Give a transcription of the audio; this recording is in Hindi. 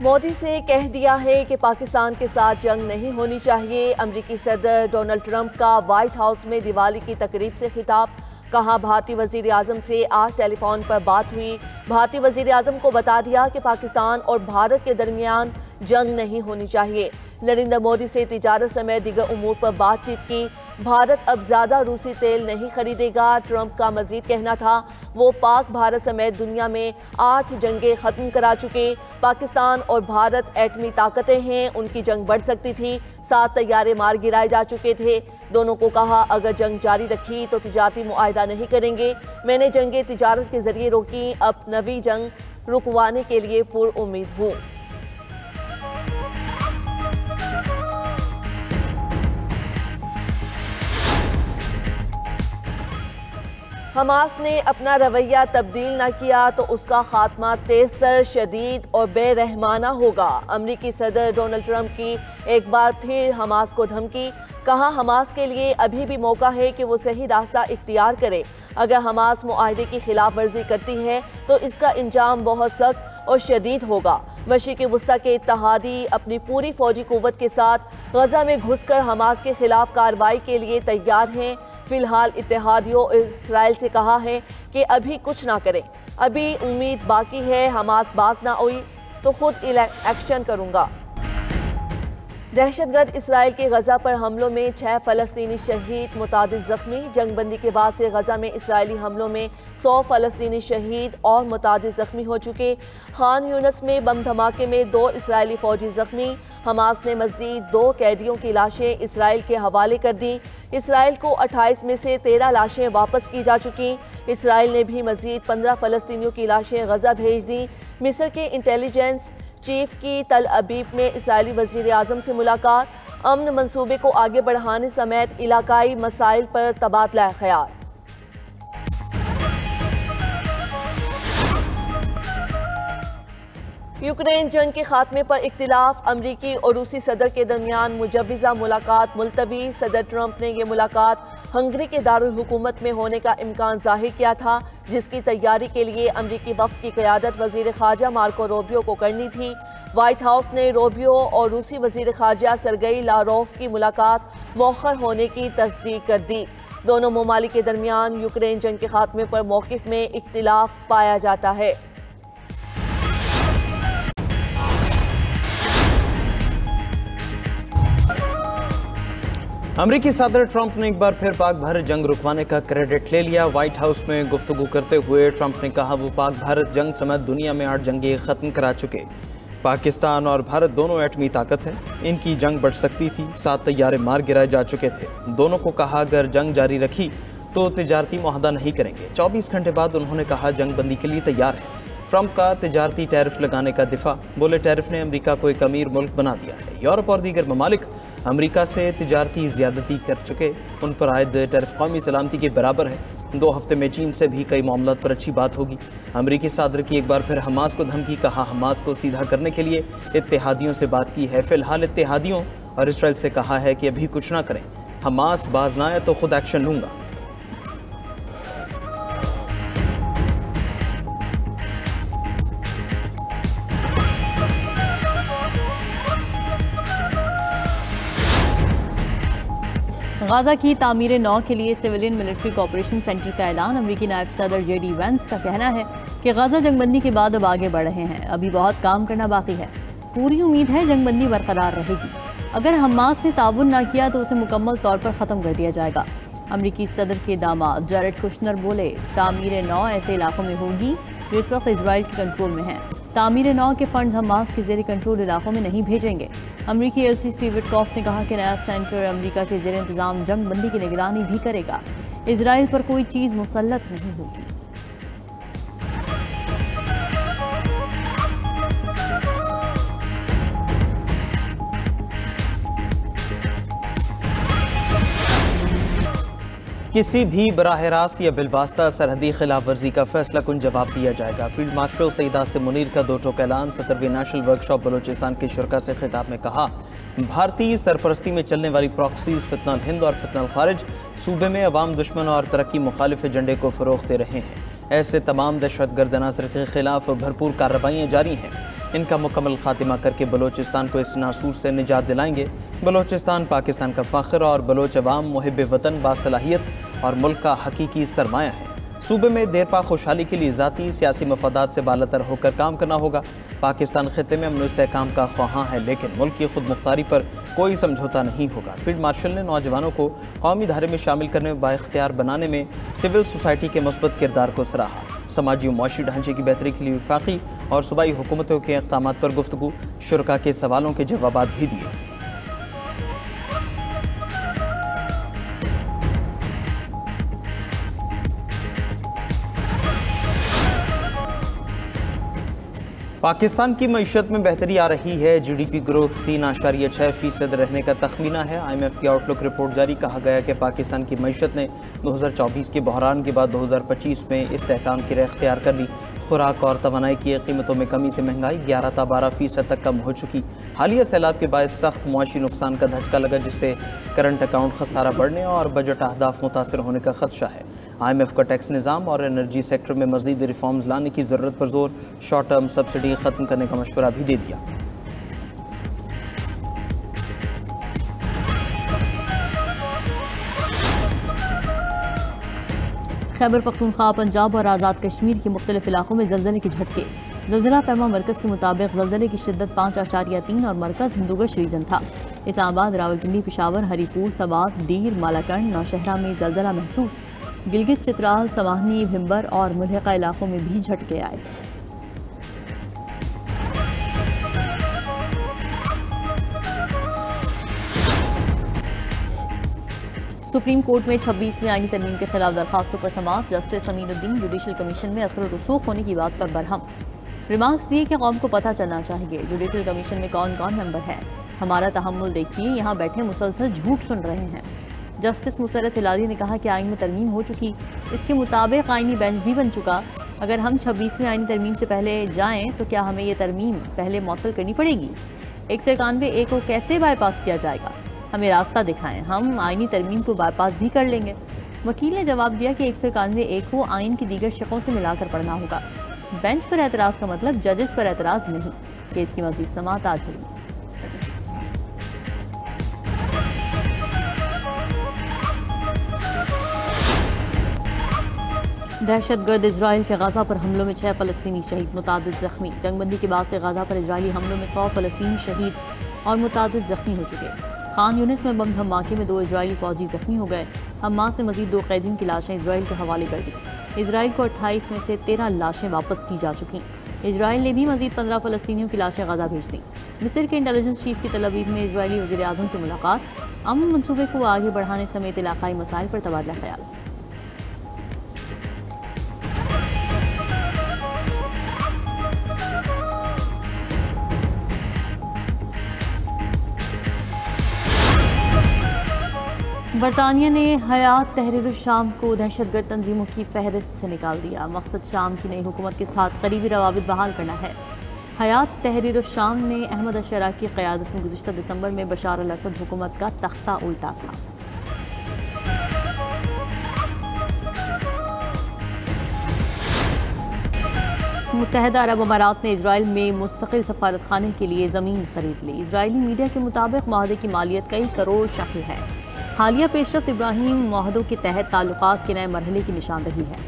मोदी से कह दिया है कि पाकिस्तान के साथ जंग नहीं होनी चाहिए। अमेरिकी सदर डोनाल्ड ट्रंप का व्हाइट हाउस में दिवाली की तकरीब से खिताब। कहा, भारतीय वजीर आजम से आज टेलीफोन पर बात हुई। भारतीय वजीर आजम को बता दिया कि पाकिस्तान और भारत के दरमियान जंग नहीं होनी चाहिए। नरेंद्र मोदी से तिजारत समेत दीगर उमूर पर बातचीत की। भारत अब ज्यादा रूसी तेल नहीं खरीदेगा। ट्रंप का मजीद कहना था वो पाक भारत समेत दुनिया में 8 जंगें खत्म करा चुके। पाकिस्तान और भारत एटमी ताकतें हैं, उनकी जंग बढ़ सकती थी। 7 तैयारे मार गिराए जा चुके थे। दोनों को कहा, अगर जंग जारी रखी तो तिजारती मुआहदा नहीं करेंगे। मैंने जंगे तिजारत के जरिए रोकी, अब नवी जंग रुकवाने के लिए पुरउम्मीद हूँ। हमास ने अपना रवैया तब्दील न किया तो उसका खात्मा तेजतर, शदीद और बेरहमाना होगा। अमेरिकी सदर डोनाल्ड ट्रंप की एक बार फिर हमास को धमकी। कहा, हमास के लिए अभी भी मौका है कि वो सही रास्ता इख्तियार करे। अगर हमास मुआहदे की खिलाफ वर्जी करती है तो इसका इंजाम बहुत सख्त और शदीद होगा। मशरिक़ वस्ता के इत्तेहादी अपनी पूरी फौजी कुव्वत के साथ गजा में घुसकर हमास के खिलाफ कार्रवाई के लिए तैयार हैं। फिलहाल इत्तेहादियों इसराइल से कहा है कि अभी कुछ ना करें, अभी उम्मीद बाकी है। हमास बाज ना हुई तो खुद एक्शन करूंगा। दहशतगर्द इसराइल के गजा पर हमलों में 6 फ़लस्तीनी शहीद, मुतादिद जख्मी। जंगबंदी के बाद से गजा में इसराइली हमलों में 100 फ़लस्तीनी शहीद और मुतादिद जख्मी हो चुके। खान यूनस में बम धमाके में 2 इसराइली फौजी जख्मी। हमास ने मज़ीद 2 कैदियों की लाशें इसराइल के हवाले कर दी। इसराइल को 28 में से 13 लाशें वापस की जा चुकी। इसराइल ने भी मज़ीद 15 फ़लस्तीनियों की लाशें गजा भेज दी। मिस्र के इंटेलिजेंस चीफ की तल अबीब में इसराइली वज़ीर आज़म से मुलाकात। अमन मंसूबे को आगे बढ़ाने समेत इलाकाई मसाइल पर तबादला ख्याल। यूक्रेन जंग के खात्मे पर इख्तिलाफ। अमरीकी और रूसी सदर के दरमियान मुजव्वज़ा मुलाकात मुलतवी। सदर ट्रंप ने यह मुलाकात हंगरी के दारुल हुकूमत में होने का इम्कान जाहिर किया था, जिसकी तैयारी के लिए अमरीकी वफ़द की क़यादत वज़ीर ख़ारजा मार्को रूबियो को करनी थी। व्हाइट हाउस ने रूबियो और रूसी वज़ीर ख़ारजा सरगई लारोफ की मुलाकात मौखर होने की तस्दीक कर दी। दोनों ममालिक के दरमियान यूक्रेन जंग के खात्मे पर मौक़िफ़ में इख्तिलाफ पाया जाता है। अमेरिकी सदर ट्रंप ने एक बार फिर पाक भारत जंग रुकवाने का क्रेडिट ले लिया। व्हाइट हाउस में गुफ्तगू करते हुए ट्रंप ने कहा, वो पाक भारत जंग समेत दुनिया में 8 जंगें ख़त्म करा चुके। पाकिस्तान और भारत दोनों एटमी ताकत हैं, इनकी जंग बढ़ सकती थी। 7 तैयारे मार गिराए जा चुके थे। दोनों को कहा, अगर जंग जारी रखी तो तिजारती मुआहदा नहीं करेंगे। 24 घंटे बाद उन्होंने कहा, जंग बंदी के लिए तैयार है। ट्रंप का तिजारती टैरिफ लगाने का दिफा। बोले, टैरिफ ने अमेरिका को एक अमीर मुल्क बना दिया है। यूरोप और दीगर ममालिक अमेरिका से तिजारती ज़्यादती कर चुके। उन पर आयद टैरिफ कौमी सलामती के बराबर है। 2 हफ्ते में चीन से भी कई मामलों पर अच्छी बात होगी। अमेरिकी सदर की एक बार फिर हमास को धमकी। कहा, हमास को सीधा करने के लिए इत्तेहादियों से बात की है। फिलहाल इत्तेहादियों और इसराइल से कहा है कि अभी कुछ ना करें, हमास बाज ना आए तो खुद एक्शन लूँगा। गाजा की तामीर 9 के लिए सिविलियन मिलिट्री कोऑपरेशन सेंटर का ऐलान। अमेरिकी नायब सदर JD वेंस का कहना है कि गाजा जंगबंदी के बाद अब आगे बढ़ रहे हैं, अभी बहुत काम करना बाकी है। पूरी उम्मीद है जंगबंदी बरकरार रहेगी। अगर हमास ने ताउन ना किया तो उसे मुकम्मल तौर पर ख़त्म कर दिया जाएगा। अमेरिकी सदर के दामाद जैरेड कुशनर बोले, तामीर 9 ऐसे इलाकों में होगी जो इस वक्त इजराइल के कंट्रोल में हैं। तामीर 9 के फंड हमास के ज़ेर कंट्रोल इलाकों में नहीं भेजेंगे। अमरीकी एलसी स्टीव विटकॉफ ने कहा कि नया सेंटर अमेरिका के ज़ेर इंतज़ाम जंग बंदी की निगरानी भी करेगा। इजराइल पर कोई चीज़ मुसल्लत नहीं होगी। किसी भी बराह रास्त या बिलवास्ता सरहदी खिलाफ वर्जी का फैसला कुन जवाब दिया जाएगा। फील्ड मार्शल सईद आसिम मुनीर का 2 टोक ऐलान। 17वीं नेशनल वर्कशॉप बलोचिस्तान के शुरका से खिताब में कहा, भारतीय सरपरस्ती में चलने वाली प्रॉक्सीज फितनल हिंद और फितनल खारिज सूबे में अवाम दुश्मन और तरक्की मुखालिफ एजेंडे को फ़रोग़ दे रहे हैं। ऐसे तमाम दहशतगर्द अनासर के खिलाफ भरपूर कार्रवाइयाँ जारी हैं। इनका मुकम्मल खात्मा करके बलोचिस्तान को इस नासूर से निजात दिलाएंगे। बलोचिस्तान पाकिस्तान का फ़ख्र और बलोच अवाम मुहिब वतन बासलाहियत और मुल्क का हकीकी सरमाया है। सूबे में देरपा खुशहाली के लिए ज़ाती सियासी मफादात से बालातर होकर काम करना होगा। पाकिस्तान खित्ते में अमन व इस्तेहकाम का ख्वाहां है, लेकिन मुल्क की खुद मुख्तारी पर कोई समझौता नहीं होगा। फील्ड मार्शल ने नौजवानों को कौमी धारे में शामिल करने में बाइख्तियार बनाने में सिविल सोसाइटी के मुस्बत किरदार को सराहा। समाजी और मुआशी ढांचे की बेहतरी के लिए वफाकी और सूबाई हुकूमतों के इक़दाम पर गुफ्तगू, शुरका के सवालों के जवाब भी दिए। पाकिस्तान की मईशत में बेहतरी आ रही है। GDP ग्रोथ 3.6% रहने का तखमीना है। IMF की आउटलुक रिपोर्ट जारी कहा गया कि पाकिस्तान की मईशत ने 2024 के बहरान के बाद 2025 में इस्तेहकाम की राह इख्तियार कर ली। खुराक और तवानाई की कीमतों में कमी से महंगाई 11 से 12% तक कम हो चुकी। हालिया सैलाब के बायस सख्त मुआशी नुकसान का धचका लगा, जिससे करंट अकाउंट खसारा बढ़ने और बजट अहदाफ मुतासर होने का खदशा है। IMF का टैक्स निज़ाम और एनर्जी सेक्टर में मज़ीद रिफॉर्म्स लाने की ज़रूरत पर जोर, शॉर्ट टर्म सब्सिडी ख़त्म करने का मशवरा भी दे दिया। खैबर पख्तूनख्वा, पंजाब और आज़ाद कश्मीर के मुख्तलिफ इलाकों में ज़लज़ले के झटके। ज़लज़ला पैमा मरकज़ के मुताबिक ज़लज़ले की शिद्दत 5.3 और मरकज़ हिंदुगश रीजन था। इस्लामाबाद, रावलपिंडी, पेशावर, हरीपुर, सवात, दीर, मालाकंड, नौशहरा में ज़लज़ला महसूस। गिलगित, चित्राल, समाहनी, भिम्बर और मुल्हिका इलाकों में भी झटके आए। सुप्रीम कोर्ट में 26वीं आईनी तरमीम के खिलाफ दरखास्तों पर समाअत। जस्टिस अमीनुद्दीन जुडिशल कमीशन में असर रसूख होने की बात पर बरहम। रिमार्क्स दिए कि कौम को पता चलना चाहिए जुडिशल कमीशन में कौन कौन मेंबर है। हमारा तहम्मुल देखिए, यहाँ बैठे मुसलसल झूठ सुन रहे हैं। जस्टिस मुसरत हिलाली ने कहा कि आइन में तरमीम हो चुकी, इसके मुताबिक आइनी बेंच भी बन चुका। अगर हम 26वीं आइनी तरमीम से पहले जाएं तो क्या हमें ये तरमीम पहले मुअत्तल करनी पड़ेगी? 191A को कैसे बाईपास किया जाएगा? हमें रास्ता दिखाएं, हम आइनी तरमीम को बाईपास भी कर लेंगे। वकील ने जवाब दिया कि 191A को आइन की दीगर शक़ों से मिलाकर पढ़ना होगा। बेंच पर एतराज़ का मतलब जजेस पर एतराज़ नहीं। केस की मज़ीद समाअत आज होगी। दहशतगर्द इजराइल के गाज़ा पर हमलों में 6 फ़लस्तीनी शहीद, मुतादिद ज़ख्मी। जंगबंदी के बाद से गाज़ा पर इजरायली हमलों में 100 फ़लस्तीनी शहीद और मुतादिद ज़ख्मी हो चुके। खान यूनिस में बम धमाके में 2 इजरायली फ़ौजी ज़ख्मी हो गए। हमास ने मज़ीद 2 कैदियों की लाशें इजराइल के हवाले कर दी। इजराइल को 28 में से 13 लाशें वापस की जा चुकी। इजराइल ने भी मज़ीद 15 फ़लस्तीनियों की लाशें गाज़ा भेज दी। मिस्र के इंटेलिजेंस चीफ की तल अवीव में इजरायली वज़ीर आज़म से मुलाकात। अमन मनसूबे को आगे बढ़ाने समेत इलाकाई मसाइल पर तबादला ख्याल। बरतानिया ने हयात तहरीर शाम को दहशतगर्द तंजीमों की फहरिस्त से निकाल दिया। मकसद शाम की नई हुकूमत के साथ करीबी रवाबित बहाल करना है। हयात तहरीर शाम ने अहमद अशरा की क़यादत में गुज़िश्ता दिसंबर में बशार अल असद हुकूमत का तख्ता उल्टा था। मुत्तहदा अरब अमारात ने इजराइल में मुस्तकिल सफारत खाने के लिए ज़मीन खरीद ली। इजरायली मीडिया के मुताबिक मुआहदे की मालियत कई करोड़ शक्ल है। हालिया पेशरफ्त इब्राहीम मुआहदों के तहत ताल्लुकात के नए मरहले की निशानदही है।